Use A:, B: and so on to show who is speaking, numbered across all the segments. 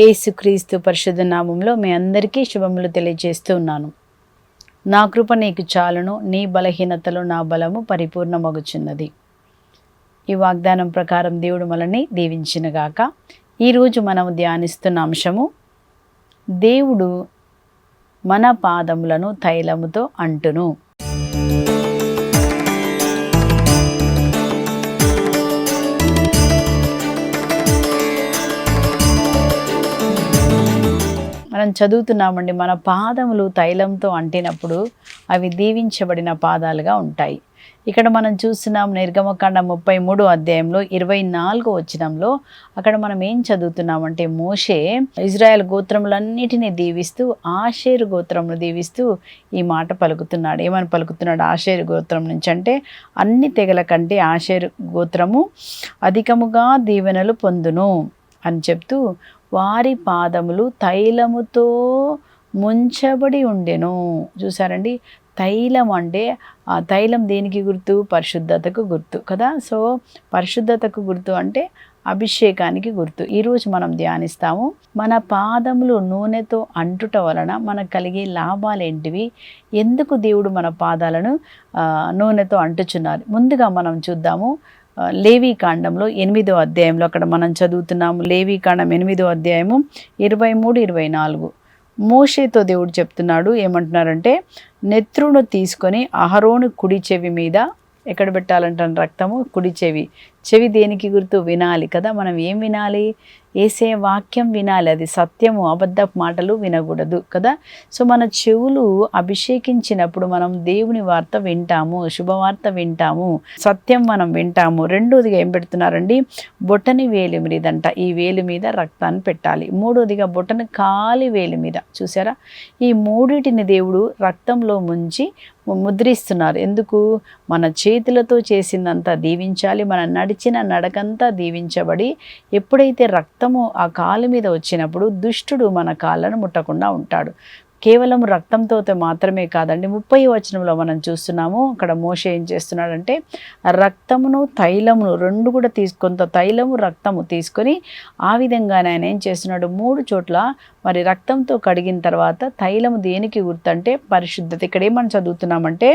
A: యేసుక్రీస్తు పరిశుద్ధ నామంలో మీ అందరికీ శుభములు తెలియజేస్తూ ఉన్నాను. నా కృప నీకు చాలును, నీ బలహీనతలో నా బలము పరిపూర్ణమగుచున్నది. ఈ వాగ్దానం ప్రకారం దేవుడు మనల్ని దీవించినగాక. ఈరోజు మనం ధ్యానిస్తున్న అంశము, దేవుడు మన పాదములను తైలముతో అంటును. మనం చదువుతున్నామండి, మన పాదములు తైలంతో అంటినప్పుడు అవి దీవించబడిన పాదాలుగా ఉంటాయి. ఇక్కడ మనం చూస్తున్నాం నిర్గమకాండం 33 అధ్యాయంలో 24 వచనంలో అక్కడ మనం ఏం చదువుతున్నామంటే, మోషే ఇజ్రాయెల్ గోత్రములన్నిటినీ దీవిస్తూ ఆషేరు గోత్రమును దీవిస్తూ ఈ మాట పలుకుతున్నాడు. ఏమని పలుకుతున్నాడు? ఆషేరు గోత్రం నుంచి అంటే అన్ని తెగల కంటే ఆషేరు గోత్రము అధికముగా దీవెనలు పొందును అని చెప్తూ, వారి పాదములు తైలముతో ముంచబడి ఉండెను. చూసారండి, తైలం అంటే ఆ తైలం దేనికి గుర్తు? పరిశుద్ధతకు గుర్తు కదా. సో పరిశుద్ధతకు గుర్తు అంటే అభిషేకానికి గుర్తు. ఈరోజు మనం ధ్యానిస్తాము, మన పాదములు నూనెతో అంటుట వలన మనకు కలిగే లాభాలు ఏంటివి, ఎందుకు దేవుడు మన పాదాలను నూనెతో అంటుచున్నారు. ముందుగా మనం చూద్దాము లేవీకాండంలో 8వ అధ్యాయంలో అక్కడ మనం చదువుతున్నాము. లేవీకాండం 8వ అధ్యాయము 23-24 మోషేతో దేవుడు చెప్తున్నాడు. ఏమంటున్నారంటే, నెత్రును తీసుకొని అహరోను కుడి చెవి మీద, ఎక్కడ పెట్టాలంటాను? రక్తము కుడి చెవి. చెవి దేనికి గుర్తు? వినాలి కదా. మనం ఏం వినాలి? యేసే వాక్యం వినాలి. అది సత్యము, అబద్ధపు మాటలు వినకూడదు కదా. సో మన చెవులు అభిషేకించినప్పుడు మనం దేవుని వార్త వింటాము, శుభవార్త వింటాము, సత్యం మనం వింటాము. రెండోదిగా ఏం పెడుతున్నారండి? బొటని వేలి మీదంట ఈ వేలి మీద రక్తాన్ని పెట్టాలి. మూడోదిగా బొటని కాలి వేలి మీద. చూసారా, ఈ మూడిటిని దేవుడు రక్తంలో ముంచి ముద్రిస్తున్నారు. ఎందుకు? మన చేతులతో చేసిందంతా దీవించాలి, మన నడిచిన నడకంతా దీవించబడి, ఎప్పుడైతే రక్తము ఆ కాలు మీద వచ్చినప్పుడు దుష్టుడు మన కాళ్ళను ముట్టకుండా ఉంటాడు. కేవలం రక్తంతో మాత్రమే కాదండి, 30వ వచనంలో మనం చూస్తున్నాము. అక్కడ మోషే ఏం చేస్తున్నాడంటే, రక్తమును తైలమును రెండు కూడా కొంత తైలము రక్తము తీసుకొని ఆ విధంగానే ఆయన ఏం చేస్తున్నాడు, 3 చోట్ల మరి రక్తంతో కడిగిన తర్వాత తైలము దేనికి గుర్తంటే పరిశుద్ధత. ఇక్కడ ఏమని చదువుతున్నామంటే,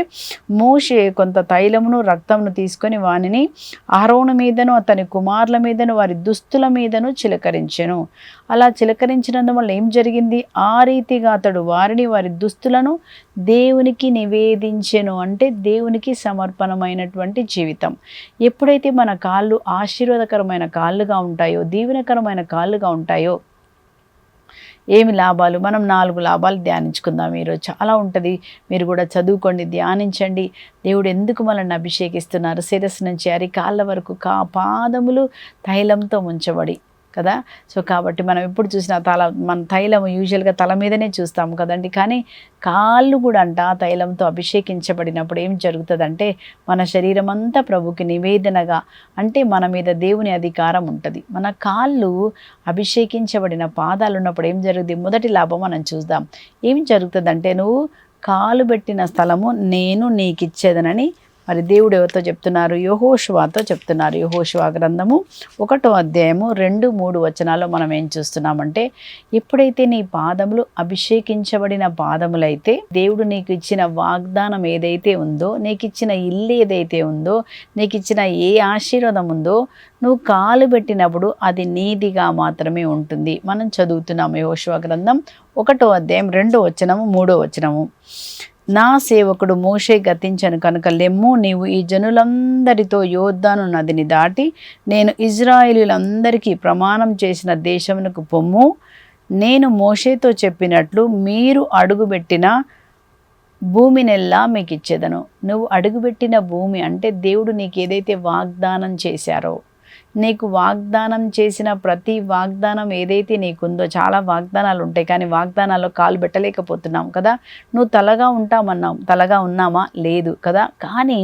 A: మోషే కొంత తైలమును రక్తమును తీసుకొని వానిని అహరోను మీదను అతని కుమారుల మీదను వారి దుస్తుల మీదను చిలకరించెను. అలా చిలకరించినందువల్ల ఏం జరిగింది? ఆ రీతిగా అతడు వారిని వారి దుస్తులను దేవునికి నివేదించెను. అంటే దేవునికి సమర్పణమైనటువంటి జీవితం. ఎప్పుడైతే మన కాళ్ళు ఆశీర్వాదకరమైన కాళ్ళుగా ఉంటాయో, దీవెనకరమైన కాళ్ళుగా ఉంటాయో, ఏమి లాభాలు? మనం 4 లాభాలు ధ్యానించుకుందాం ఈరోజు. చాలా ఉంటుంది, మీరు కూడా చదువుకోండి, ధ్యానించండి. దేవుడు ఎందుకు మనల్ని అభిషేకిస్తున్నారు? శిరస్సు నుంచి అరికాళ్ళ వరకు పాదములు తైలంతో ముంచబడి కదా. సో కాబట్టి మనం ఎప్పుడు చూసినా మన తైలము యూజువల్గా తల మీదనే చూస్తాము కదండి. కానీ కాళ్ళు కూడా అంట తైలంతో అభిషేకించబడినప్పుడు ఏం జరుగుతుందంటే, మన శరీరం అంతా ప్రభుకి నివేదనగా, అంటే మన మీద దేవుని అధికారం ఉంటుంది. మన కాళ్ళు అభిషేకించబడిన పాదాలు ఉన్నప్పుడు ఏం జరుగుతుంది? మొదటి లాభం మనం చూద్దాం. ఏం జరుగుతుందంటే, నువ్వు కాలు పెట్టిన స్థలము నేను నీకు ఇచ్చేదనని మరి దేవుడు ఎవరితో చెప్తున్నారు? యెహోషువతో చెప్తున్నారు. యెహోషువ గ్రంథము 1వ అధ్యాయము 2-3 వచనాల్లో మనం ఏం చూస్తున్నామంటే, ఎప్పుడైతే నీ పాదములు అభిషేకించబడిన పాదములైతే, దేవుడు నీకు ఇచ్చిన వాగ్దానం ఏదైతే ఉందో, నీకు ఇచ్చిన ఇల్లు ఏదైతే ఉందో, నీకు ఇచ్చిన ఏ ఆశీర్వాదం ఉందో, నువ్వు కాలు పెట్టినప్పుడు అది నీదిగా మాత్రమే ఉంటుంది. మనం చదువుతున్నాము యెహోషువ గ్రంథం 1వ అధ్యాయం 2వ వచనము 3వ వచనము. నా సేవకుడు మోషే గతించను కనుక లెమ్ము, నీవు ఈ జనులందరితో యోర్దాను నదిని దాటి నేను ఇజ్రాయేలీయులందరికీ ప్రమాణం చేసిన దేశమునకు పొమ్ము. నేను మోషేతో చెప్పినట్లు మీరు అడుగుపెట్టిన భూమినెల్లా మీకు ఇచ్చేదను. నువ్వు అడుగుపెట్టిన భూమి అంటే దేవుడు నీకు ఏదైతే వాగ్దానం చేశారో, నీకు వాగ్దానం చేసిన ప్రతి వాగ్దానం ఏదైతే నీకుందో, చాలా వాగ్దానాలు ఉంటాయి కానీ వాగ్దానాల్లో కాలు పెట్టలేకపోతున్నాం కదా. నువ్వు తలగా ఉంటామన్నావు, తలగా ఉన్నామా? లేదు కదా. కానీ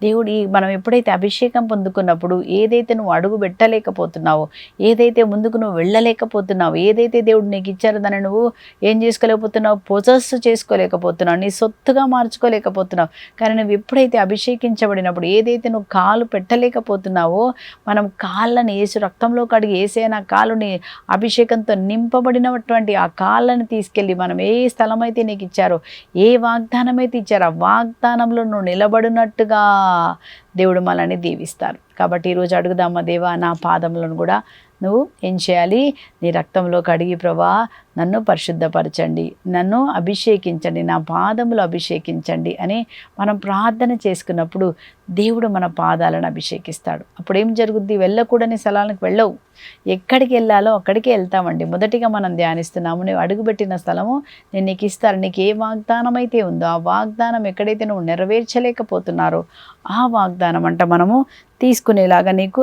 A: దేవుడు మనం ఎప్పుడైతే అభిషేకం పొందుకున్నప్పుడు ఏదైతే నువ్వు అడుగు పెట్టలేకపోతున్నావో, ఏదైతే ముందుకు నువ్వు వెళ్ళలేకపోతున్నావు, ఏదైతే దేవుడు నీకు ఇచ్చారో దాన్ని నువ్వు ఏం చేసుకోలేకపోతున్నావు? పొజెస్ చేసుకోలేకపోతున్నావు, నీ సొత్తుగా మార్చుకోలేకపోతున్నావు. కానీ నువ్వు ఎప్పుడైతే అభిషేకించబడినప్పుడు ఏదైతే నువ్వు కాలు పెట్టలేకపోతున్నావో, మనం కాళ్ళని యేసు రక్తంలో కడిగి యేసయ్య నా కాళ్ళని అభిషేకంతో నింపబడినటువంటి ఆ కాళ్ళని తీసుకెళ్ళి మనం ఏ స్థలమైతే నీకు ఇచ్చారో, ఏ వాగ్దానం అయితే ఇచ్చారో ఆ వాగ్దానంలో నువ్వు నిలబడినట్టుగా దేవుడు మనల్ని దీవిస్తారు. కాబట్టి ఈరోజు అడుగుదామా, దేవా నా పాదములను కూడా నువ్వు ఏం చేయాలి, నీ రక్తంలో కడిగి ప్రభా నన్ను పరిశుద్ధపరచండి, నన్ను అభిషేకించండి, నా పాదములు అభిషేకించండి అని మనం ప్రార్థన చేసుకున్నప్పుడు దేవుడు మన పాదాలను అభిషేకిస్తాడు. అప్పుడు ఏం జరుగుద్ది, వెళ్ళకూడని స్థలాలకు వెళ్ళవు, ఎక్కడికి వెళ్ళాలో అక్కడికే వెళ్తామండి. మొదటిగా మనం ధ్యానిస్తున్నాము, నువ్వు అడుగుపెట్టిన స్థలము నేను నీకు ఇస్తాను. నీకు ఏ వాగ్దానం అయితే ఉందో ఆ వాగ్దానం ఎక్కడైతే నువ్వు నెరవేర్చలేకపోతున్నారో ఆ వాగ్దానం అంట మనము తీసుకునేలాగా నీకు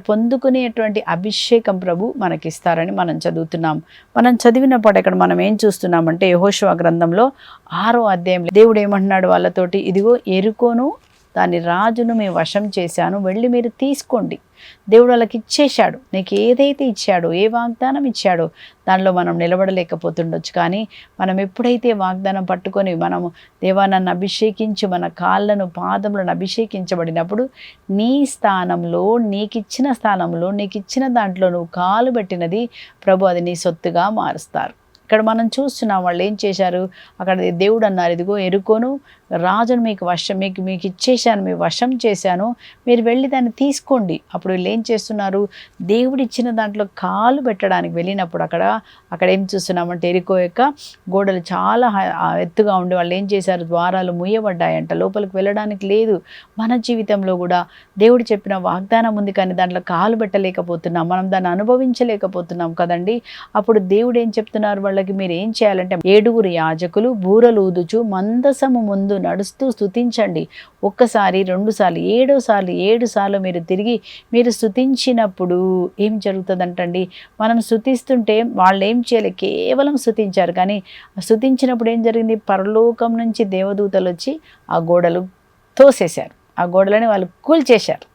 A: పొందుకునేటువంటి అభిషేకం ప్రభు మనకిస్తారని మనం చదువుతున్నాం. మనం చదివినప్పుడు ఇక్కడ మనం ఏం చూస్తున్నామంటే యెహోషువ గ్రంథంలో 6వ అధ్యాయంలో దేవుడు ఏమంటున్నాడు వాళ్ళతోటి, ఇదిగో యెరికోను దాని రాజును మేము వశం చేశాను, వెళ్ళి మీరు తీసుకోండి. దేవుడు వాళ్ళకి ఇచ్చేశాడు. నీకు ఏదైతే ఇచ్చాడో, ఏ వాగ్దానం ఇచ్చాడో దానిలో మనం నిలబడలేకపోతుండొచ్చు. కానీ మనం ఎప్పుడైతే వాగ్దానం పట్టుకొని మనము దేవా నన్ను అభిషేకించి మన కాళ్ళను పాదములను అభిషేకించబడినప్పుడు నీ స్థానంలో, నీకిచ్చిన స్థానంలో, నీకిచ్చిన దాంట్లో నువ్వు కాలు పెట్టినది ప్రభు అది నీ సొత్తుగా మారుస్తారు. ఇక్కడ మనం చూస్తున్నాం వాళ్ళు ఏం చేశారు, అక్కడ దేవుడు అన్నారు, ఇదిగో యెరికోను రాజును మీకు ఇచ్చేశాను, మీ వశం చేశాను, మీరు వెళ్ళి దాన్ని తీసుకోండి. అప్పుడు వీళ్ళు ఏం చేస్తున్నారు, దేవుడు ఇచ్చిన దాంట్లో కాలు పెట్టడానికి వెళ్ళినప్పుడు అక్కడ ఏం చూస్తున్నామంటే యెరికో యొక్క గోడలు చాలా ఎత్తుగా ఉండి వాళ్ళు ఏం చేశారు, ద్వారాలు మూయబడ్డాయంట, లోపలికి వెళ్ళడానికి లేదు. మన జీవితంలో కూడా దేవుడు చెప్పిన వాగ్దానం ఉంది కానీ దాంట్లో కాలు పెట్టలేకపోతున్నాం, మనం దాన్ని అనుభవించలేకపోతున్నాం కదండి. అప్పుడు దేవుడు ఏం చెప్తున్నారు వాళ్ళకి, మీరు ఏం చేయాలంటే 7 యాజకులు బూరలు ఊదుచు మందసము ముందు నడుస్తూ స్తుతించండి. ఒక్కసారి, 2 సార్లు, 7 సార్లు మీరు స్తుతించినప్పుడు ఏం జరుగుతుందంటండి, మనం స్తుతిస్తుంటే వాళ్ళు ఏం చేయలేదు, కేవలం స్తుతించారు. కానీ స్తుతించినప్పుడు ఏం జరిగింది, పరలోకం నుంచి దేవదూతలు వచ్చి ఆ గోడలు తోసేశారు, ఆ గోడలని వాళ్ళు కూల్చేశారు.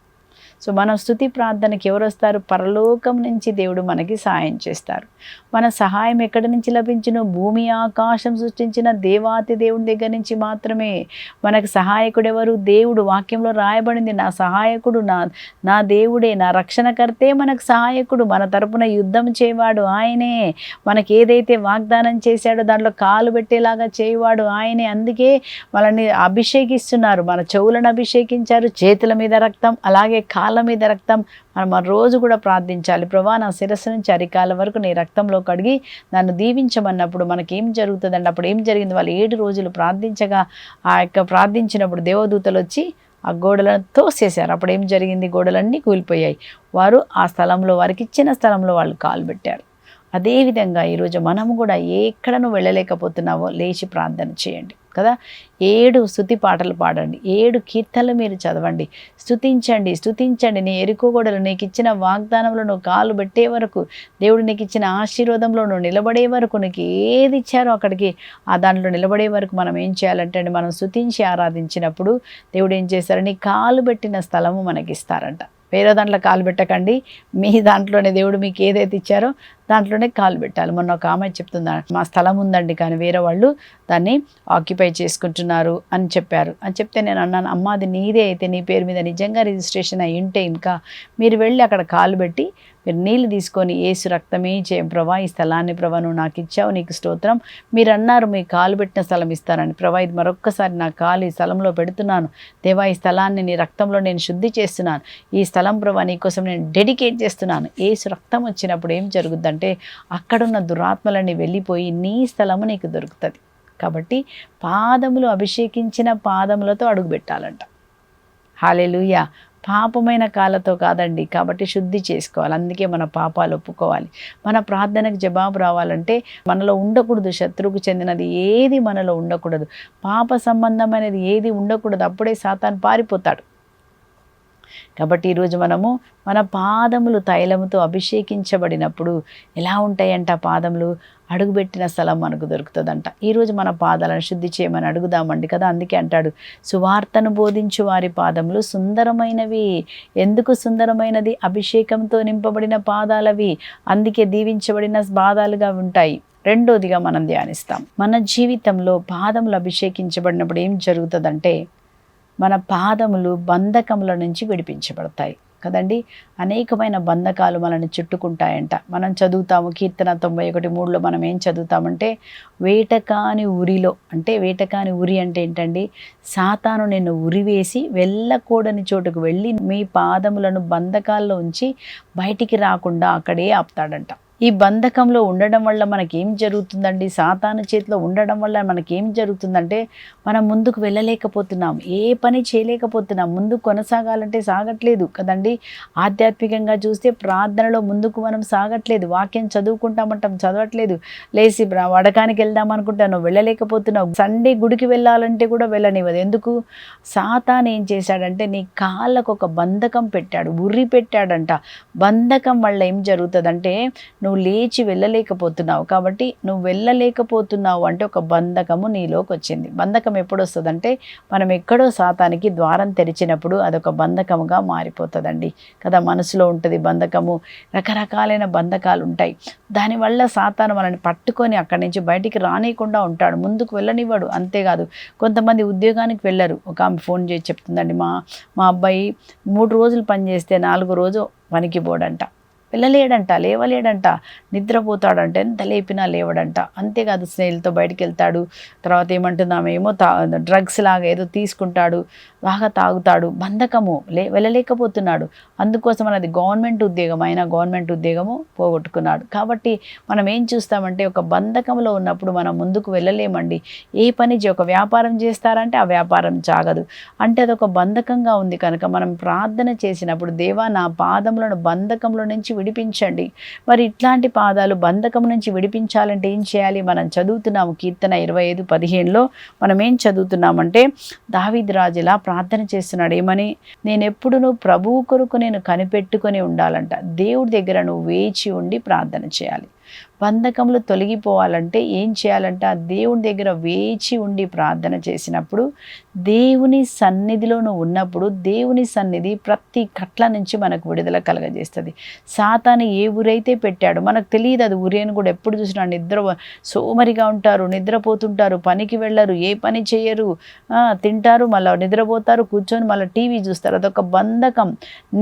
A: సో మన స్తుతి ప్రార్థనకి ఎవరు వస్తారు, పరలోకం నుంచి దేవుడు మనకి సహాయం చేస్తారు. మన సహాయం ఎక్కడి నుంచి లభించును, భూమి ఆకాశం సృష్టించిన దేవాతి దేవుని దగ్గర నుంచి మాత్రమే. మనకు సహాయకుడు ఎవరు, దేవుడు. వాక్యంలో రాయబడింది, నా సహాయకుడు నా దేవుడే, నా రక్షణకర్తే మనకు సహాయకుడు, మన తరపున యుద్ధం చేయవాడు ఆయనే, మనకి ఏదైతే వాగ్దానం చేశాడో దాంట్లో కాలు పెట్టేలాగా చేయవాడు ఆయనే. అందుకే వాళ్ళని అభిషేకిస్తున్నారు, మన చెవులను అభిషేకించారు, చేతుల మీద రక్తం, అలాగే కాళ్ళ మీద రక్తం. మనం రోజు కూడా ప్రార్థించాలి, ప్రభా నా శిరస్సు నుంచి అరికాల వరకు నీ రక్తంలో కడిగి నన్ను దీవించమన్నప్పుడు మనకేం జరుగుతుందండి. అప్పుడు ఏం జరిగింది, వాళ్ళు 7 రోజులు ప్రార్థించగా ప్రార్థించినప్పుడు దేవదూతలు వచ్చి ఆ గోడలను తోసేశారు. అప్పుడు ఏం జరిగింది, గోడలన్నీ కూలిపోయాయి. వారు ఆ స్థలంలో, వారికి ఇచ్చిన స్థలంలో వాళ్ళు కాలు పెట్టారు. అదేవిధంగా ఈరోజు మనము కూడా ఎక్కడను వెళ్ళలేకపోతున్నావో లేచి ప్రార్థన చేయండి కదా. 7 స్తుతి పాటలు పాడండి, 7 కీర్తనలు మీరు చదవండి, స్తుతించండి. నీ యెరికో గోడలు, నీకు ఇచ్చిన వాగ్దానంలో నువ్వు కాలు పెట్టే వరకు, దేవుడు నీకు ఇచ్చిన ఆశీర్వాదంలో నువ్వు నిలబడే వరకు, నీకు ఏది ఇచ్చారో అక్కడికి ఆ దాంట్లో నిలబడే వరకు మనం ఏం చేయాలంటే అండి, మనం స్తుతించి ఆరాధించినప్పుడు దేవుడు ఏం చేశారు, నీ కాలు పెట్టిన స్థలము మనకి ఇస్తారంట. వేరే దాంట్లో కాలు పెట్టకండి, మీ దాంట్లోనే దేవుడు మీకు ఏదైతే ఇచ్చారో దాంట్లోనే కాలు పెట్టాలి. మొన్న ఒక ఆమె చెప్తుందా, మా స్థలం ఉందండి కానీ వేరే వాళ్ళు దాన్ని ఆక్యుపై చేసుకుంటున్నారు అని చెప్పారు. అని చెప్తే నేను అన్నాను, అమ్మ అది నీదే అయితే, నీ పేరు మీద నిజంగా రిజిస్ట్రేషన్ అయి ఉంటే ఇంకా మీరు వెళ్ళి అక్కడ కాలు పెట్టి మీరు నీళ్ళు తీసుకొని యేసు రక్తమే చేయం ప్రభా, ఈ స్థలాన్ని ప్రభా నువ్వు నాకు ఇచ్చావు, నీకు స్తోత్రం. మీరు అన్నారు మీ కాలు పెట్టిన స్థలం ఇస్తారని, ప్రభా ఇది మరొక్కసారి నా కాలు ఈ స్థలంలో పెడుతున్నాను దేవా, ఈ స్థలాన్ని నీ రక్తంలో నేను శుద్ధి చేస్తున్నాను, ఈ స్థలం ప్రభా నీకోసం నేను డెడికేట్ చేస్తున్నాను. యేసు రక్తం వచ్చినప్పుడు ఏం జరుగుద్దంటే అక్కడున్న దురాత్మలన్నీ వెళ్ళిపోయి నీ స్థలము నీకు దొరుకుతుంది. కాబట్టి పాదములు అభిషేకించిన పాదములతో అడుగు పెట్టాలంట. హల్లెలూయా. పాపమైన కాళ్ళతో కాదండి. కాబట్టి శుద్ధి చేసుకోవాలి. అందుకే మన పాపాలు ఒప్పుకోవాలి. మన ప్రార్థనకు జవాబు రావాలంటే మనలో ఉండకూడదు, శత్రువుకు చెందినది ఏది మనలో ఉండకూడదు, పాప సంబంధమైనది ఏది ఉండకూడదు. అప్పుడే సాతాను పారిపోతాడు. కాబట్టి ఈరోజు మనము మన పాదములు తైలముతో అభిషేకించబడినప్పుడు ఎలా ఉంటాయంట, పాదములు అడుగుపెట్టిన స్థలం మనకు దొరుకుతుందంట. ఈరోజు మన పాదాలను శుద్ధి చేయమని అడుగుదామండి కదా. అందుకే అంటాడు, సువార్తను బోధించు వారి పాదములు సుందరమైనవి. ఎందుకు సుందరమైనది, అభిషేకంతో నింపబడిన పాదాలవి, అందుకే దీవించబడిన పాదాలుగా ఉంటాయి. రెండోదిగా మనం ధ్యానిస్తాం, మన జీవితంలో పాదములు అభిషేకించబడినప్పుడు ఏం జరుగుతుందంటే మన పాదములు బంధకముల నుంచి విడిపించబడతాయి. కదండి. అనేకమైన బంధకాలు మనల్ని చుట్టుకుంటాయంట. మనం చదువుతాము కీర్తన 91:3లో మనం ఏం చదువుతామంటే, వేటకాని ఉరిలో, అంటే వేటకాని ఉరి అంటే ఏంటండి, సాతాను నిన్ను ఉరివేసి వెళ్ళకూడని చోటుకు వెళ్ళి మీ పాదములను బంధకాల్లో ఉంచి బయటికి రాకుండా అక్కడే ఆపుతాడంట. ఈ బంధకంలో ఉండడం వల్ల మనకేం జరుగుతుందండి, సాతాను చేతిలో ఉండడం వల్ల మనకేం జరుగుతుందంటే, మనం ముందుకు వెళ్ళలేకపోతున్నాం, ఏ పని చేయలేకపోతున్నాం, ముందుకు కొనసాగాలంటే సాగట్లేదు కదండి. ఆధ్యాత్మికంగా చూస్తే ప్రార్థనలో ముందుకు మనం సాగట్లేదు, వాక్యం చదువుకుంటామంటాం చదవట్లేదు, లేచి వడకానికి వెళ్దాం అనుకుంటాను వెళ్ళలేకపోతున్నావు, సండే గుడికి వెళ్ళాలంటే కూడా వెళ్ళనివ్వదు. ఎందుకు? సాతాను ఏం చేశాడంటే నీ కాళ్ళకు ఒక బంధకం పెట్టాడు, ఉర్రి పెట్టాడంట. బంధకం వల్ల ఏం జరుగుతుందంటే నువ్వు లేచి వెళ్ళలేకపోతున్నావు. కాబట్టి నువ్వు వెళ్ళలేకపోతున్నావు అంటే ఒక బంధకము నీలోకి వచ్చింది. బంధకం ఎప్పుడు వస్తుందంటే మనం ఎక్కడో సాతానికి ద్వారం తెరిచినప్పుడు అదొక బంధకముగా మారిపోతుందండి కదా. మనసులో ఉంటుంది బంధకము, రకరకాలైన బంధకాలు ఉంటాయి. దానివల్ల సాతాను మనల్ని పట్టుకొని అక్కడి నుంచి బయటికి రానియకుండా ఉంటాడు, ముందుకు వెళ్ళనివ్వడు. అంతేకాదు, కొంతమంది ఉద్యోగానికి వెళ్ళరు. ఒక ఆమె ఫోన్ చేసి చెప్తుందండి, మా అబ్బాయి 3 రోజులు పని చేస్తే 4వ రోజు పనికి పోడంట, వెళ్ళలేడంట, లేవలేడంట, నిద్రపోతాడంట, ఎంత లేపినా లేవడంట. అంతేకాదు, స్నేహితులతో బయటికి వెళ్తాడు, తర్వాత ఏమంటున్నామేమో డ్రగ్స్ లాగా ఏదో తీసుకుంటాడు, బాగా తాగుతాడు, బంధకము, వెళ్ళలేకపోతున్నాడు. అందుకోసం అది గవర్నమెంట్ ఉద్యోగం అయినా గవర్నమెంట్ ఉద్యోగము పోగొట్టుకున్నాడు. కాబట్టి మనం ఏం చూస్తామంటే ఒక బంధకంలో ఉన్నప్పుడు మనం ముందుకు వెళ్ళలేమండి. ఏ పని ఒక వ్యాపారం చేస్తారంటే ఆ వ్యాపారం సాగదు, అంటే అదొక బంధకంగా ఉంది. కనుక మనం ప్రార్థన చేసినప్పుడు, దేవా నా పాదములను బంధకంలో నుంచి విడిపించండి. మరి ఇట్లాంటి పాదాలు బంధకం నుంచి విడిపించాలంటే ఏం చేయాలి? మనం చదువుతున్నాము కీర్తన 25:15లో మనం ఏం చదువుతున్నామంటే, దావీదు రాజు ఇలా ప్రార్థన చేస్తున్నాడు, ఏమని? నేను ఎప్పుడును ప్రభువు కొరకు నేను కనిపెట్టుకొని ఉండాలంట. దేవుడి దగ్గర నువ్వు వేచి ఉండి ప్రార్థన చేయాలి. బంధకములు తొలగిపోవాలంటే ఏం చేయాలంట? దేవుని దగ్గర వేచి ఉండి ప్రార్థన చేసినప్పుడు, దేవుని సన్నిధిలో నువ్వు ఉన్నప్పుడు, దేవుని సన్నిధి ప్రతి కట్ల నుంచి మనకు విడుదల కలగజేస్తుంది. సాతాను ఏ ఊరైతే పెట్టాడో మనకు తెలియదు అది ఊరి అని కూడా. ఎప్పుడు చూసినా సోమరిగా ఉంటారు, నిద్రపోతుంటారు, పనికి వెళ్ళరు, ఏ పని చేయరు, తింటారు, మళ్ళీ నిద్రపోతారు, కూర్చొని మళ్ళీ టీవీ చూస్తారు. అదొక బంధకం.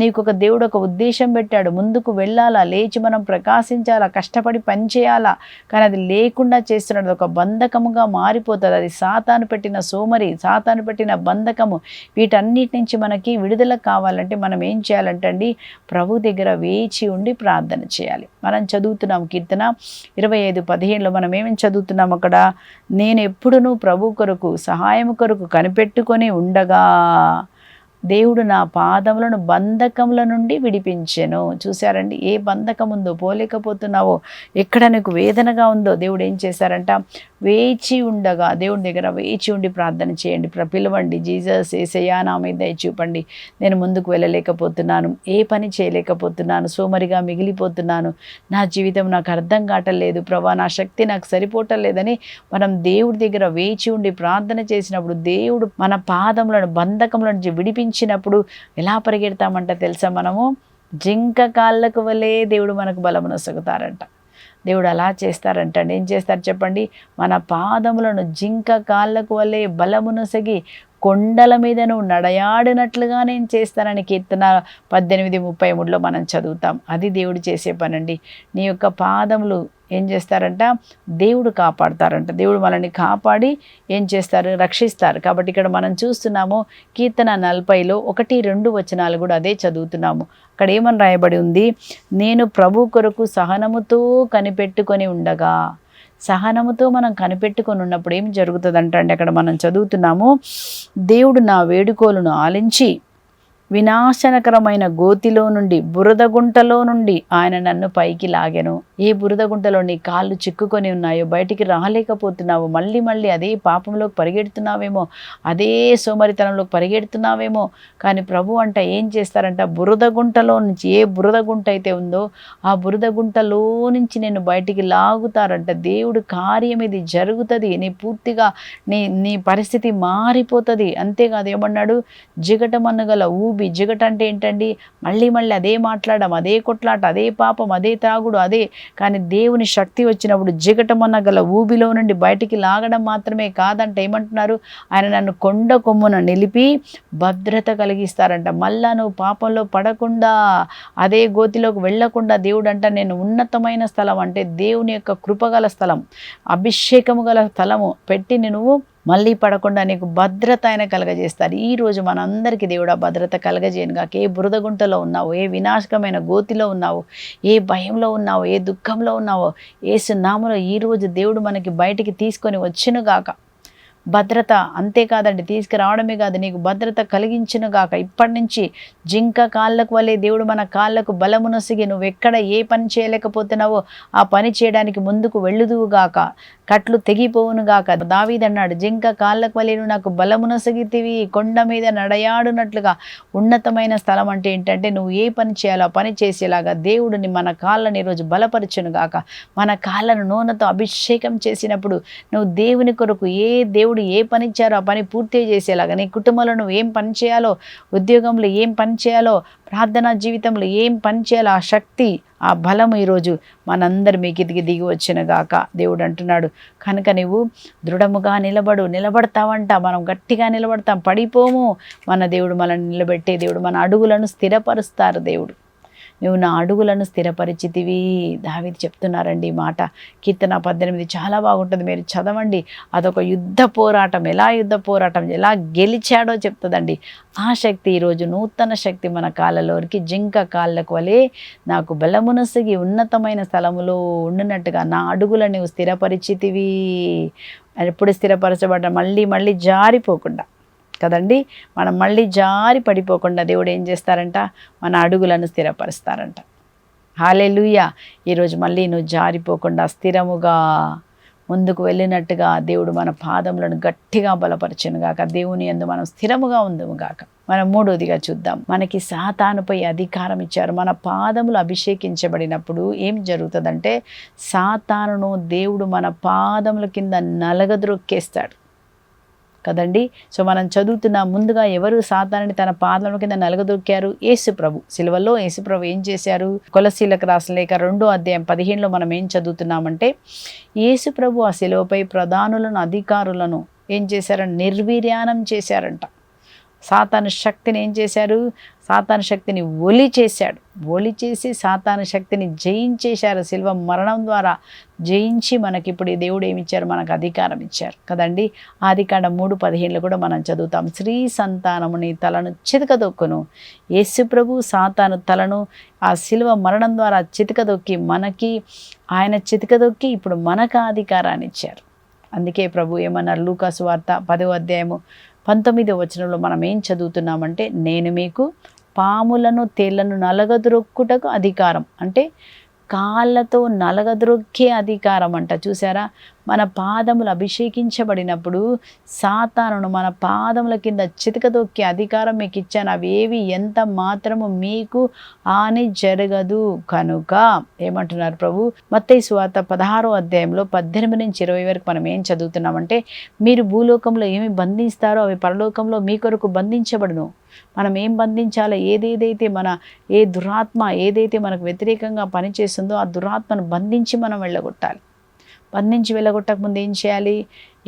A: నీకు ఒక దేవుడు ఒక ఉద్దేశం పెట్టాడు, ముందుకు వెళ్ళాలా, లేచి మనం ప్రకాశించాలా, కష్టపడి పని చేయాలా, కానీ అది లేకుండా చేస్తున్నది ఒక బంధకముగా మారిపోతుంది. అది సాతాను పెట్టిన సోమరి, సాతాను పెట్టిన బంధకము. వీటన్నిటి నుంచి మనకి విడుదల కావాలంటే మనం ఏం చేయాలంటే అండి, ప్రభు దగ్గర వేచి ఉండి ప్రార్థన చేయాలి. మనం చదువుతున్నాం కీర్తన 25:15లో మనం ఏమేమి చదువుతున్నాం అక్కడ? నేను ఎప్పుడునూ ప్రభు కొరకు సహాయము కొరకు కనిపెట్టుకొని ఉండగా దేవుడు నా పాదములను బంధకముల నుండి విడిపించెను. చూశారండి, ఏ బంధకం ఉందో, పోలేకపోతున్నావో, ఎక్కడ నీకు వేదనగా ఉందో, దేవుడు ఏం చేశారంట? వేచి ఉండగా, దేవుడి దగ్గర వేచి ఉండి ప్రార్థన చేయండి. పిలవండి, జీసస్ యేసయ్యా నా మీద దయ చూపండి, నేను ముందుకు వెళ్ళలేకపోతున్నాను, ఏ పని చేయలేకపోతున్నాను, సోమరిగా మిగిలిపోతున్నాను, నా జీవితం నాకు అర్థం కావట్లేదు ప్రభా, నా శక్తి నాకు సరిపోవట్లేదని మనం దేవుడి దగ్గర వేచి ఉండి ప్రార్థన చేసినప్పుడు, దేవుడు మన పాదములను బంధకముల నుంచి విడిపించినప్పుడు ఎలా పరిగెడతామంట తెలుసా? మనము జింక కాళ్ళకు వలే దేవుడు మనకు బలమునొసగుతారంట. దేవుడు అలా చేస్తారంట. ఏం చేస్తారు చెప్పండి? మన పాదములను జింక కాళ్ళకు వలే బలమునొసగి కొండల మీద నువ్వు నడయాడినట్లుగా నేను చేస్తానని కీర్తన 18:33లో మనం చదువుతాం. అది దేవుడు చేసే పనండి. నీ యొక్క పాదములు ఏం చేస్తారంట? దేవుడు కాపాడతారంట. దేవుడు మనల్ని కాపాడి ఏం చేస్తారు? రక్షిస్తారు. కాబట్టి ఇక్కడ మనం చూస్తున్నాము కీర్తన 40లో 1-2 వచనాలు కూడా అదే చదువుతున్నాము. అక్కడ ఏమని రాయబడి ఉంది? నేను ప్రభు కొరకు సహనముతో కనిపెట్టుకొని ఉండగా. సహనముతో మనం కనిపెట్టుకొని ఉన్నప్పుడు ఏం జరుగుతుందంటే అక్కడ మనం చదువుతున్నాము, దేవుడు నా వేడుకోలును ఆలించి వినాశనకరమైన గోతిలో నుండి, బురద గుంటలో నుండి ఆయన నన్ను పైకి లాగెను. ఏ బురద గుంటలో నీ కాళ్ళు చిక్కుకొని ఉన్నాయో, బయటికి రాలేకపోతున్నావు, మళ్ళీ మళ్ళీ అదే పాపంలోకి పరిగెడుతున్నావేమో, అదే సోమరితనంలోకి పరిగెడుతున్నావేమో, కానీ ప్రభు అంట ఏం చేస్తారంట? బురద గుంటలో నుంచి, ఏ బురద గుంట అయితే ఉందో ఆ బురద గుంటలో నుంచి నేను బయటికి లాగుతారంట. దేవుడు కార్యం ఇది జరుగుతుంది, నీ పూర్తిగా నీ పరిస్థితి మారిపోతుంది. అంతేకాదు, ఏమన్నాడు? జిగటమన్నగల ఊబి, జిగటమేవి? జిగట అంటే ఏంటండి? మళ్ళీ మళ్ళీ అదే మాట్లాడడం, అదే కొట్లాట, అదే పాపం, అదే త్రాగుడు, అదే. కానీ దేవుని శక్తి వచ్చినప్పుడు జిగటమన్న గల ఊబిలో నుండి బయటికి లాగడం మాత్రమే కాదంట. ఏమంటున్నారు? ఆయన నన్ను కొండ కొమ్మున నిలిపి భద్రత కలిగిస్తారంట. మళ్ళా నువ్వు పాపంలో పడకుండా, అదే గోతిలోకి వెళ్ళకుండా దేవుడు అంట నేను ఉన్నతమైన స్థలం, అంటే దేవుని యొక్క కృపగల స్థలం, అభిషేకము గల స్థలము పెట్టి నువ్వు మళ్ళీ పడకుండా నీకు భద్రత ఆయన కలగజేస్తారు. ఈరోజు మనందరికీ దేవుడు ఆ భద్రత కలగజేయను గాక. ఏ బురద గుంటలో ఉన్నావు, ఏ వినాశకమైన గోతిలో ఉన్నావు, ఏ భయంలో ఉన్నావు, ఏ దుఃఖంలో ఉన్నావో యేసు నామములో ఈరోజు దేవుడు మనకి బయటికి తీసుకొని వచ్చును గాక. భద్రత అంతేకాదండి, తీసుకురావడమే కాదు, నీకు భద్రత కలిగించును గాక. ఇప్పటి నుంచి జింక కాళ్ళకు వలె దేవుడు మన కాళ్ళకు బలమునొసిగి నువ్వెక్కడ ఏ పని చేయలేకపోతున్నావో ఆ పని చేయడానికి ముందుకు వెళ్ళుదువు గాక. కట్లు తెగిపోవును గాక. దావీదన్నాడు, జింక కాళ్ళకు వలె నువ్వు నాకు బలమునొసగితివి, కొండ మీద నడయాడునట్లుగా. ఉన్నతమైన స్థలం అంటే ఏంటంటే నువ్వు ఏ పని చేయాలో ఆ పని చేసేలాగా దేవుడిని మన కాళ్ళని ఈరోజు బలపరచును గాక. మన కాళ్ళను నూనెతో అభిషేకం చేసినప్పుడు నువ్వు దేవుని కొరకు ఏ పని ఇచ్చారో ఆ పని పూర్తి చేసేలాగా, నీ కుటుంబంలో నువ్వు ఏం పని చేయాలో, ఉద్యోగంలో ఏం పని చేయాలో, ప్రార్థనా జీవితంలో ఏం పని చేయాలో ఆ శక్తి, ఆ బలము ఈరోజు మనందరి మీకిదికి దిగి వచ్చిన గాక. దేవుడు అంటున్నాడు కనుక నువ్వు దృఢముగా నిలబడతావంట. మనం గట్టిగా నిలబడతాం, పడిపోము. మన దేవుడు మనల్ని నిలబెట్టే దేవుడు, మన అడుగులను స్థిరపరుస్తారు దేవుడు. నువ్వు నా అడుగులను స్థిరపరిచితివి. దావీదు చెప్తున్నారండి ఈ మాట. కీర్తన 18 చాలా బాగుంటుంది, మీరు చదవండి. అదొక యుద్ధ పోరాటం, ఎలా గెలిచాడో చెప్తుందండి. ఆ శక్తి ఈరోజు నూతన శక్తి మన కాళ్ళలోనికి జింక కాళ్ళకు వలె నాకు బలమునొసగి ఉన్నతమైన స్థలములో ఉండినట్టుగా నా అడుగులను నువ్వు స్థిరపరిచితివి. ఎప్పుడు స్థిరపరచబడ్డ మళ్ళీ జారిపోకుండా కదండి, మనం మళ్ళీ జారి పడిపోకుండా దేవుడు ఏం చేస్తారంట? మన అడుగులను స్థిరపరుస్తారంట. హల్లెలూయా. ఈరోజు మళ్ళీ నువ్వు జారిపోకుండా స్థిరముగా ముందుకు వెళ్ళినట్టుగా దేవుడు మన పాదములను గట్టిగా బలపరచును గాక. దేవుని యందు మనం స్థిరముగా ఉందుము గాక. మనం మూడోదిగా చూద్దాం. మనకి సాతానుపై అధికారం ఇచ్చారు. మన పాదములు అభిషేకించబడినప్పుడు ఏం జరుగుతుందంటే సాతానును దేవుడు మన పాదముల కింద నలగద్రొక్కేస్తాడు కదండి. సో మనం చదువుతున్న ముందుగా ఎవరు సాతానుని తన పాదముల కింద నలగదొక్కారు? యేసుప్రభు. సిలువలో యేసుప్రభు ఏం చేశారు? కొలసీలకు రాసిన లేఖ 2వ అధ్యాయం 15లో మనం ఏం చదువుతున్నామంటే యేసుప్రభు ఆ సిలువపై ప్రధానులను అధికారులను ఏం చేశారంటే నిర్వీర్యానం చేశారంట. సాతాను శక్తిని ఏం చేశారు? సాతాను శక్తిని ఒలి చేసి సాతాను శక్తిని జయించేశారు. సిలువ మరణం ద్వారా జయించి మనకి ఇప్పుడు ఈ దేవుడు ఏమిచ్చారు? మనకు అధికారం ఇచ్చారు కదండి. ఆదికాండం 3:15లో కూడా మనం చదువుతాం, స్త్రీ సంతానముని తలను చితకదొక్కును. యేసుప్రభు సాతాను తలను ఆ సిలువ మరణం ద్వారా చితకదొక్కి ఆయన చితకదొక్కి ఇప్పుడు మనకు అధికారాన్ని ఇచ్చారు. అందుకే ప్రభు ఏమన్నారు? లూకా సువార్త 10వ అధ్యాయము 19వ వచనంలో మనం ఏం చదువుతున్నామంటే నేను మీకు పాములను తేళ్లను నలగద్రొక్కుటకు అధికారం, అంటే కాళ్ళతో నలగద్రొక్కే అధికారం అంట. చూసారా? మన పాదములు అభిషేకించబడినప్పుడు సాతానును మన పాదముల కింద చితకదొక్కే అధికారం మీకు ఇచ్చాను. అవేవి ఎంత మాత్రము మీకు హాని జరగదు. కనుక ఏమంటున్నారు ప్రభు? మత్తయి సువార్త 16వ అధ్యాయంలో 18 నుంచి 20 వరకు మనం ఏం చదువుతున్నామంటే మీరు భూలోకంలో ఏమి బంధిస్తారో అవి పరలోకంలో మీ కొరకు బంధించబడును. మనం ఏం బంధించాలో, ఏ దురాత్మ ఏదైతే మనకు వ్యతిరేకంగా పనిచేస్తుందో ఆ దురాత్మను బంధించి మనం వెళ్ళగొట్టాలి. బంధించి వెళ్ళగొట్టక ముందు ఏం చేయాలి?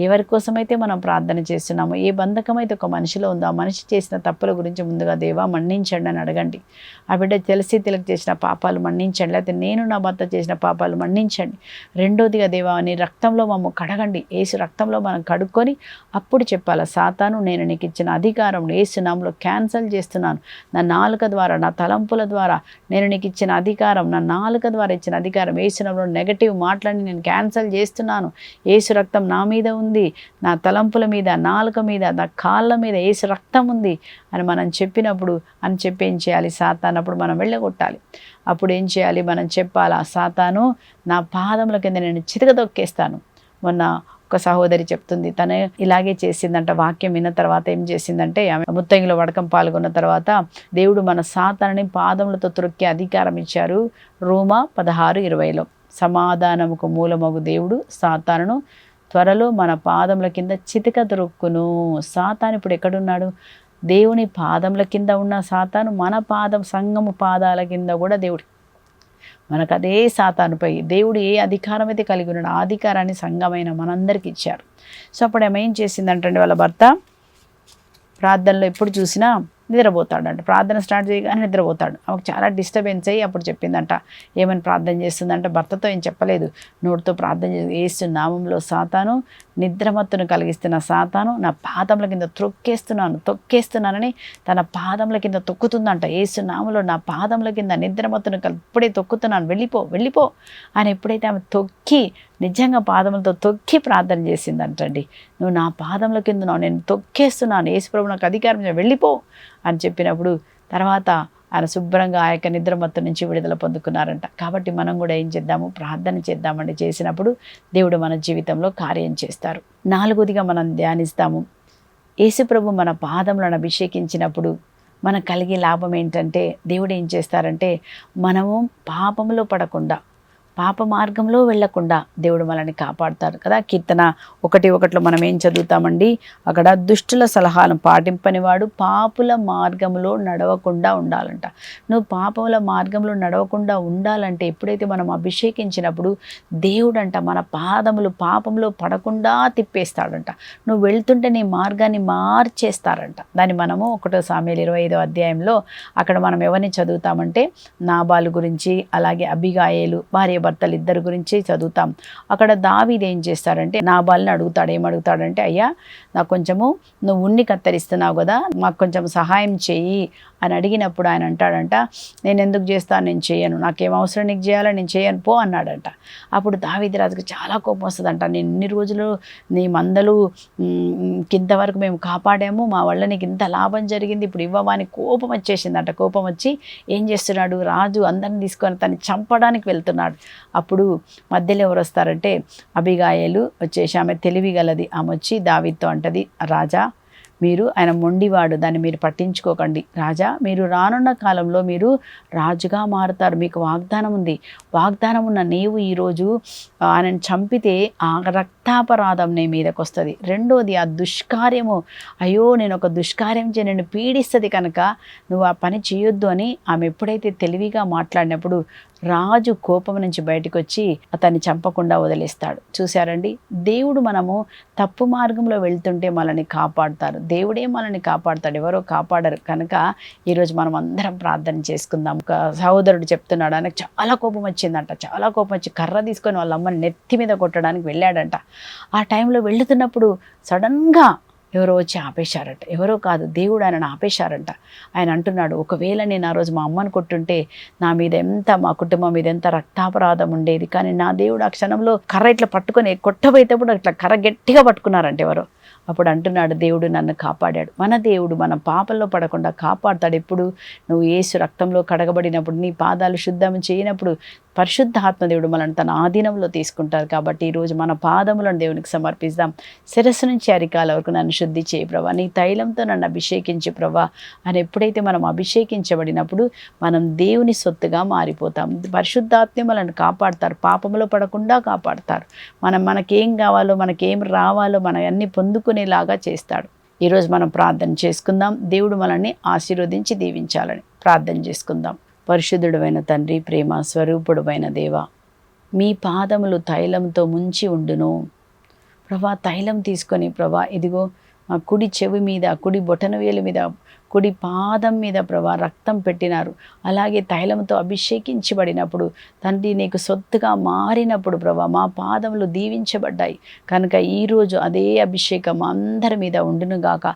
A: ఎవరి కోసమైతే మనం ప్రార్థన చేస్తున్నామో, ఏ బంధకం అయితే ఒక మనిషిలో ఉందో ఆ మనిషి చేసిన తప్పుల గురించి ముందుగా దేవా మన్నించండి అని అడగండి. ఆ బిడ్డ తెలిసి చేసిన పాపాలు మన్నించండి, లేకపోతే నేను నా భర్త చేసిన పాపాలు మన్నించండి. రెండోదిగా దేవా నీ రక్తంలో మమ్మ కడగండి. యేసు రక్తంలో మనం కడుక్కొని అప్పుడు చెప్పాలి, సాతాను నేను నీకు ఇచ్చిన అధికారం యేసు నామములో క్యాన్సల్ చేస్తున్నాను. నా నాలుక ద్వారా, నా తలంపుల ద్వారా నేను నీకు ఇచ్చిన అధికారం, నా నాలుక ద్వారా ఇచ్చిన అధికారం యేసు నామములో నెగటివ్ మాటలని నేను క్యాన్సల్ చేస్తున్నాను. యేసు రక్తం నా మీద ఉంది, నా తలంపుల మీద, నాలుక మీద, నా కాళ్ళ మీద యేసు రక్తం ఉంది అని మనం చెప్పినప్పుడు ఏం చేయాలి? సాతాను అప్పుడు మనం వెళ్ళగొట్టాలి. అప్పుడు ఏం చేయాలి? మనం చెప్పాలా, సాతాను నా పాదముల కింద నేను చితకదొక్కేస్తాను. మొన్న ఒక సహోదరి చెప్తుంది, తను ఇలాగే చేసిందంట. వాక్యం విన్న తర్వాత ఏం చేసిందంటే, ఆమె ముత్తగిలో వడకం పాల్గొన్న తర్వాత దేవుడు మన సాతానుని పాదములతో త్రొక్కే అధికారం ఇచ్చారు. రోమా 16:20లో సమాధానముకు మూలమగు దేవుడు సాతానును త్వరలో మన పాదముల కింద చితక దొరుకును. సాతాను ఇప్పుడు ఎక్కడున్నాడు? దేవుని పాదముల కింద ఉన్న సాతాను మన సంఘము పాదాల కింద కూడా దేవుడు మనకు అదే సాతానుపై దేవుడు ఏ అధికారం అయితే కలిగి ఉన్నాడు ఆ అధికారాన్ని సంఘమైన మనందరికీ ఇచ్చారు. సో అప్పుడు ఆమె ఏం చేసిందంటే వాళ్ళ భర్త ప్రార్థనలో ఎప్పుడు చూసినా నిద్రపోతాడంట. ప్రార్థన స్టార్ట్ చేయగానే నిద్రపోతాడు. ఆమెకు చాలా డిస్టర్బెన్స్ అయ్యి అప్పుడు చెప్పిందంట. ఏమని ప్రార్థన చేస్తుందంటే భర్తతో ఏం చెప్పలేదు, నోటితో ప్రార్థన చేసి యేసు నామంలో సాతాను, నిద్రమత్తును కలిగిస్తున్న సాతాను నా పాదముల కింద తొక్కేస్తున్నానని తన పాదముల కింద తొక్కుతుందంట. యేసు నామంలో నా పాదముల కింద నిద్రమత్తును ఇప్పుడే తొక్కుతున్నాను, వెళ్ళిపో అని ఎప్పుడైతే ఆమె తొక్కి నిజంగా పాదములతో తొక్కి ప్రార్థన చేసిందంటండి. నువ్వు నా పాదముల కింద నేను తొక్కేస్తున్నాను, యేసుప్రభు నాకు అధికారం వెళ్ళిపో అని చెప్పినప్పుడు తర్వాత ఆయన శుభ్రంగా ఆ యొక్క నిద్రమత్తు నుంచి విడుదల పొందుకున్నారంట. కాబట్టి మనం కూడా ఏం చేద్దాము, ప్రార్థన చేద్దామండి. చేసినప్పుడు దేవుడు మన జీవితంలో కార్యం చేస్తారు. 4వదిగా మనం ధ్యానిస్తాము, యేసుప్రభు మన పాదములను అభిషేకించినప్పుడు మనకు కలిగే లాభం ఏంటంటే దేవుడు ఏం చేస్తారంటే మనము పాపంలో పడకుండా పాప మార్గంలో వెళ్లకుండా దేవుడు మనల్ని కాపాడుతారు కదా. కీర్తన 1:1 మనం ఏం చదువుతామండి, అక్కడ దుష్టుల సలహాలను పాటింపని వాడు పాపుల మార్గంలో నడవకుండా ఉండాలంట. నువ్వు పాపముల మార్గంలో నడవకుండా ఉండాలంటే ఎప్పుడైతే మనం అభిషేకించినప్పుడు దేవుడంట మన పాదములు పాపంలో పడకుండా తిప్పేస్తాడంట. నువ్వు వెళ్తుంటే నీ మార్గాన్ని మార్చేస్తారంట. దాన్ని మనము 1 సామెలు 25వ అధ్యాయంలో అక్కడ మనం ఎవరిని చదువుతామంటే నాబాలు గురించి, అలాగే అబిగాయేలు భార్య భర్తలు ఇద్దరు గురించి చదువుతాం. అక్కడ దావీదు ఏం చేస్తాడంటే నాబాల్ని అడుగుతాడు. ఏమడుగుతాడంటే, అయ్యా నాకు కొంచెము నువ్వు ఉన్ని కత్తరిస్తున్నావు కదా, మాకు కొంచెం సహాయం చెయ్యి అని అడిగినప్పుడు ఆయన అంటాడంట, నేను ఎందుకు చేస్తాను, నేను చేయను, నాకేం అవసరం నీకు చేయాలో నేను చేయను పో అన్నాడంట. అప్పుడు దావీదు రాజుకు చాలా కోపం వస్తుందంట. నేను ఇన్ని రోజులు నీ మందలు ఇంతవరకు మేము కాపాడాము, మా వల్ల నీకు ఇంత లాభం జరిగింది, ఇప్పుడు ఇవ్వమని కోపం వచ్చేసిందంట. కోపం వచ్చి ఏం చేస్తున్నాడు, రాజు అందరిని తీసుకొని తను చంపడానికి వెళ్తున్నాడు. అప్పుడు మధ్యలో ఎవరు వస్తారంటే అబిగాయేలు వచ్చేసి, ఆమె తెలివి గలది, ఆమె వచ్చి దావీదుతో అంటది, రాజా మీరు ఆయన మొండివాడు, దాన్ని మీరు పట్టించుకోకండి. రాజా మీరు రానున్న కాలంలో మీరు రాజుగా మారుతారు, మీకు వాగ్దానం ఉంది. వాగ్దానం ఉన్న నీవు ఈరోజు ఆయనను చంపితే ఆ రక్తాపరాధం నీ మీదకి వస్తుంది. రెండోది ఆ దుష్కార్యము, అయ్యో నేను ఒక దుష్కార్యం చేయ నేను పీడిస్తుంది కనుక నువ్వు ఆ పని చేయొద్దు అని ఆమె ఎప్పుడైతే తెలివిగా మాట్లాడినప్పుడు రాజు కోపం నుంచి బయటకు వచ్చి అతన్ని చంపకుండా వదిలేస్తాడు. చూశారండి, దేవుడు మనము తప్పు మార్గంలో వెళ్తుంటే మనల్ని కాపాడుతారు. దేవుడే మనల్ని కాపాడుతాడు, ఎవరో కాపాడరు. కనుక ఈరోజు మనం అందరం ప్రార్థన చేసుకుందాం. ఒక సహోదరుడు చెప్తున్నాడు, ఆయనకు చాలా కోపం వచ్చిందంట. చాలా కోపం వచ్చి కర్ర తీసుకొని వాళ్ళ అమ్మని నెత్తి మీద కొట్టడానికి వెళ్ళాడంట. ఆ టైంలో వెళుతున్నప్పుడు సడన్గా ఎవరో వచ్చి ఆపేశారట. ఎవరో కాదు, దేవుడు ఆయనను ఆపేశారంట. ఆయన అంటున్నాడు, ఒకవేళ నేను ఆ రోజు మా అమ్మను కొట్టుంటే నా మీద ఎంత, మా కుటుంబం మీద ఎంత రక్తాపరాధం ఉండేది. కానీ నా దేవుడు ఆ క్షణంలో కర్ర ఇట్లా పట్టుకొని కొట్టబోయేటప్పుడు ఇట్లా కర్ర గట్టిగా పట్టుకున్నారంట ఎవరో. అప్పుడు అంటున్నాడు, దేవుడు నన్ను కాపాడాడు. మన దేవుడు మన పాపంలో పడకుండా కాపాడుతాడు. ఎప్పుడు నువ్వు యేసు రక్తంలో కడగబడినప్పుడు, నీ పాదాలు శుద్ధం చేయనప్పుడు పరిశుద్ధ ఆత్మదేవుడు మనల్ని తన ఆధీనంలో తీసుకుంటారు. కాబట్టి ఈరోజు మన పాదములను దేవునికి సమర్పిస్తాం. శిరస్సు నుంచి అరికాల వరకు నన్ను శుద్ధి చేయి ప్రభా, నీ తైలంతో నన్ను అభిషేకించి ప్రభా అని ఎప్పుడైతే మనం అభిషేకించబడినప్పుడు మనం దేవుని సొత్తుగా మారిపోతాం. పరిశుద్ధాత్మ మనల్ని కాపాడతారు, పాపంలో పడకుండా కాపాడతారు. మనకేం కావాలో, మనకేం రావాలో మన అన్ని పొందుకునేలాగా చేస్తాడు. ఈరోజు మనం ప్రార్థన చేసుకుందాం. దేవుడు మనల్ని ఆశీర్వదించి దీవించాలని ప్రార్థన చేసుకుందాం. పరిశుద్ధుడైన తండ్రి, ప్రేమ స్వరూపుడైన దేవ, మీ పాదములు తైలంతో ముంచి ఉండును ప్రభా. తైలం తీసుకొని ప్రభా, ఇదిగో మా కుడి చెవి మీద, కుడి బొటనవేలు మీద, కుడి పాదం మీద ప్రభా రక్తం పెట్టినారు. అలాగే తైలంతో అభిషేకించబడినప్పుడు తండ్రి నీకు సొత్తుగా మారినప్పుడు ప్రభా మా పాదములు దీవించబడ్డాయి. కనుక ఈరోజు అదే అభిషేకం అందరి మీద ఉండునుగాక.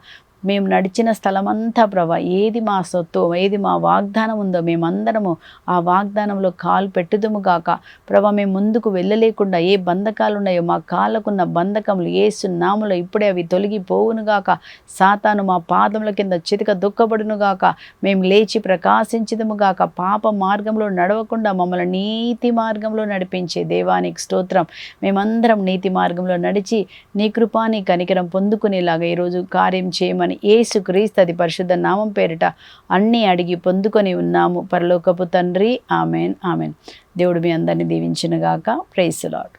A: మేము నడిచిన స్థలమంతా ప్రభా, ఏది మా సొత్తు, ఏది మా వాగ్దానం ఉందో మేమందరము ఆ వాగ్దానంలో కాలు పెట్టుదుము గాక ప్రభా. మేము ముందుకు వెళ్ళలేకుండా ఏ బంధకాలు ఉన్నాయో మా కాళ్ళకున్న బంధకములు యేసు నామములో ఇప్పుడే అవి తొలగిపోవును గాక. సాతాను మా పాదముల కింద చితక దుఃఖపడును గాక. మేము లేచి ప్రకాశించుదుము గాక. పాప మార్గంలో నడవకుండా మమ్మల్ని నీతి మార్గంలో నడిపించే దేవానికి స్తోత్రం. మేమందరం నీతి మార్గంలో నడిచి నీ కృపా, నీ కనికరం పొందుకునేలాగా ఈరోజు కార్యం చేయమని యేసుక్రీస్తు అతి పరిశుద్ధ నామం పేరిట అన్నీ అడిగి పొందుకొని ఉన్నాము పరలోకపు తండ్రి. Amen, amen. దేవుడు మీ అందరినీ దీవించును గాక. Praise the lord.